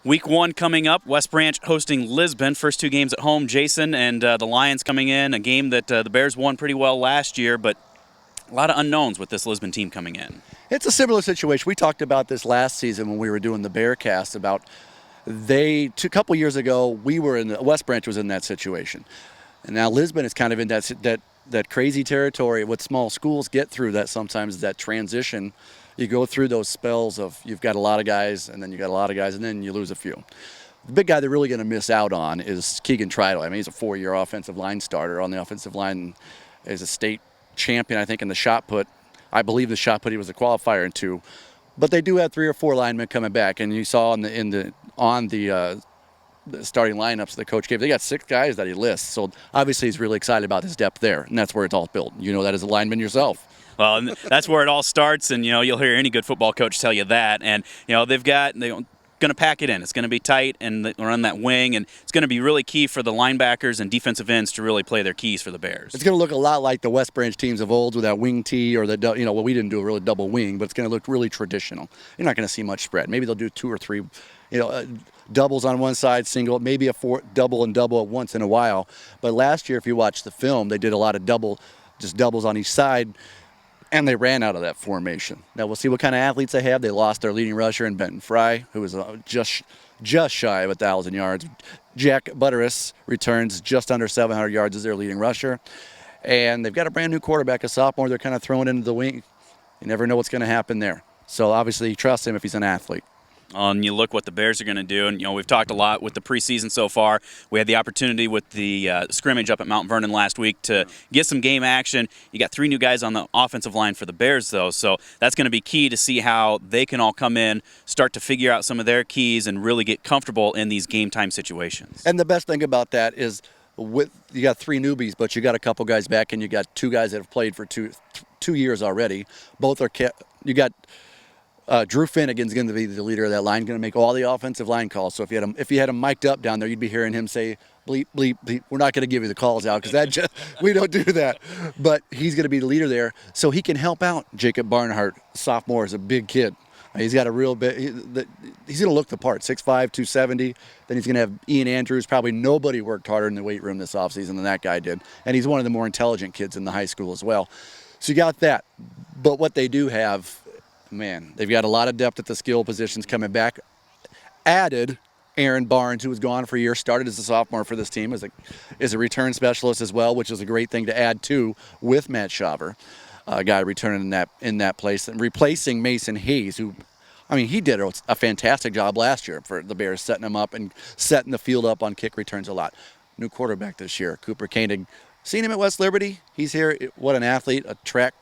Week 1 coming up, West Branch hosting Lisbon. First 2 games at home, Jason, and the Lions coming in. A game that the Bears won pretty well last year, but a lot of unknowns with this Lisbon team coming in. It's a similar situation. We talked about this last season when we were doing the Bearcast about a couple years ago, West Branch was in that situation. And now Lisbon is kind of in that crazy territory. What small schools get through that sometimes, that transition. You go through those spells of you've got a lot of guys, and then you got a lot of guys, and then you lose a few. The big guy they're really going to miss out on is Keegan Tridle. I mean, he's a 4-year offensive line starter on the offensive line. He's a state champion, I think, in the shot put. I believe the shot put he was a qualifier in 2. But they do have 3 or 4 linemen coming back, and you saw on the starting lineups the coach gave. They got 6 guys that he lists, so obviously he's really excited about his depth there, and that's where it's all built. You know that as a lineman yourself. Well, and that's where it all starts, and you'll hear any good football coach tell you that. And they're going to pack it in. It's going to be tight and run that wing, and it's going to be really key for the linebackers and defensive ends to really play their keys for the Bears. It's going to look a lot like the West Branch teams of old with that wing tee or we didn't do a really double wing, but it's going to look really traditional. You're not going to see much spread. Maybe they'll do 2 or 3, doubles on one side, single, maybe a double and double once in a while. But last year, if you watch the film, they did a lot of doubles on each side. And they ran out of that formation. Now we'll see what kind of athletes they have. They lost their leading rusher in Benton Fry, who was just shy of 1,000 yards. Jack Butteris returns just under 700 yards as their leading rusher. And they've got a brand new quarterback, a sophomore. They're kind of throwing into the wing. You never know what's going to happen there. So obviously you trust him if he's an athlete. And you look what the Bears are going to do, and we've talked a lot with the preseason so far. We had the opportunity with the scrimmage up at Mount Vernon last week to get some game action. You got 3 new guys on the offensive line for the Bears, though, so that's going to be key to see how they can all come in, start to figure out some of their keys, and really get comfortable in these game time situations. And the best thing about that is you got 3 newbies, but you got a couple guys back, and you got 2 guys that have played for two years already. You got. Drew Finnegan's going to be the leader of that line, going to make all the offensive line calls. So if you had him mic'd up down there, you'd be hearing him say, bleep, bleep, bleep. We're not going to give you the calls out because we don't do that. But he's going to be the leader there, so he can help out Jacob Barnhart, sophomore, is a big kid. He's got a real bit. He's going to look the part, 6'5", 270. Then he's going to have Ian Andrews. Probably nobody worked harder in the weight room this offseason than that guy did. And he's one of the more intelligent kids in the high school as well. So you got that. But what they do have, man, they've got a lot of depth at the skill positions coming back. Added Aaron Barnes, who was gone for a year, started as a sophomore for this team, as a return specialist as well, which is a great thing to add to with Matt Shaver, a guy returning in that place and replacing Mason Hayes, who, he did a fantastic job last year for the Bears, setting him up and setting the field up on kick returns a lot. New quarterback this year, Cooper Koenig. Seen him at West Liberty. He's here. What an athlete, a track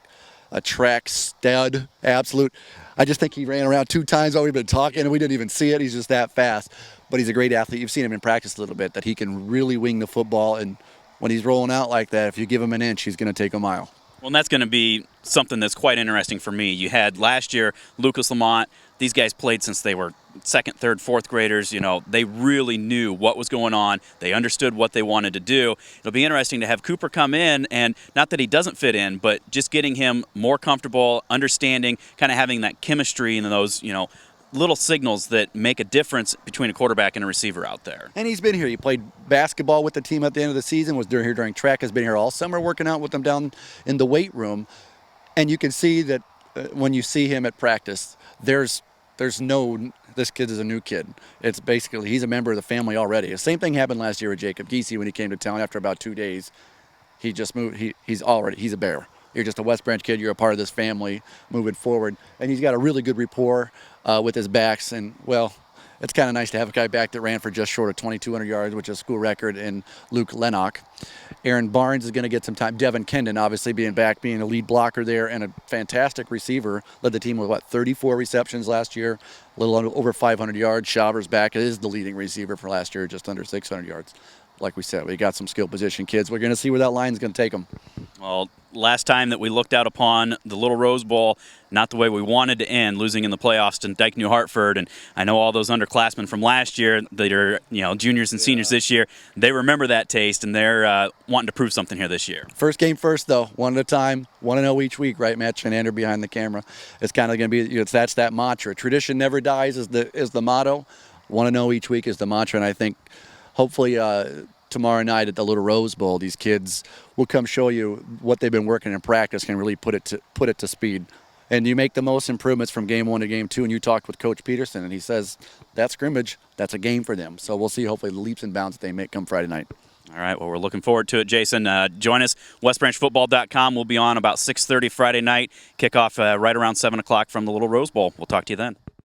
stud, absolute. I just think he ran around 2 times while we've been talking, and we didn't even see it. He's just that fast. But he's a great athlete. You've seen him in practice a little bit, that he can really wing the football. And when he's rolling out like that, if you give him an inch, he's going to take a mile. Well, and that's going to be something that's quite interesting for me. You had last year Lucas Lamont. These guys played since they were 2nd, 3rd, 4th graders. They really knew what was going on. They understood what they wanted to do. It'll be interesting to have Cooper come in, and not that he doesn't fit in, but just getting him more comfortable, understanding, kind of having that chemistry and those, little signals that make a difference between a quarterback and a receiver out there. And he's been here. He played basketball with the team at the end of the season, was here during track, has been here all summer working out with them down in the weight room. And you can see that when you see him at practice, this kid is a new kid. It's basically, he's a member of the family already. The same thing happened last year with Jacob Giese when he came to town after about 2 days. He just moved, he's a Bear. You're just a West Branch kid. You're a part of this family moving forward. And he's got a really good rapport with his backs. And, well, it's kind of nice to have a guy back that ran for just short of 2,200 yards, which is a school record, in Luke Lennox. Aaron Barnes is going to get some time. Devin Kendon, obviously, being back, being a lead blocker there, and a fantastic receiver. Led the team with, 34 receptions last year, a little over 500 yards. Shaver's back. It is the leading receiver for last year, just under 600 yards. Like we said, we got some skill position kids. We're going to see where that line's going to take them. Well, last time that we looked out upon the Little Rose Bowl, not the way we wanted to end, losing in the playoffs to Dyke New Hartford. And I know all those underclassmen from last year that are, juniors and seniors this year, they remember that taste, and they're wanting to prove something here this year. First game first, though, 1 at a time, 1-0 each week, right, Matt Chenander behind the camera. It's kind of going to be, that's that mantra. Tradition never dies is the motto. Want to know each week is the mantra, and I think hopefully tomorrow night at the Little Rose Bowl, these kids will come show you what they've been working in practice and really put it to speed. And you make the most improvements from game 1 to game 2. And you talked with Coach Peterson, and he says that scrimmage, that's a game for them. So we'll see hopefully the leaps and bounds that they make come Friday night. All right, well, we're looking forward to it, Jason. Join us, westbranchfootball.com. We'll be on about 6:30 Friday night, kickoff right around 7 o'clock from the Little Rose Bowl. We'll talk to you then.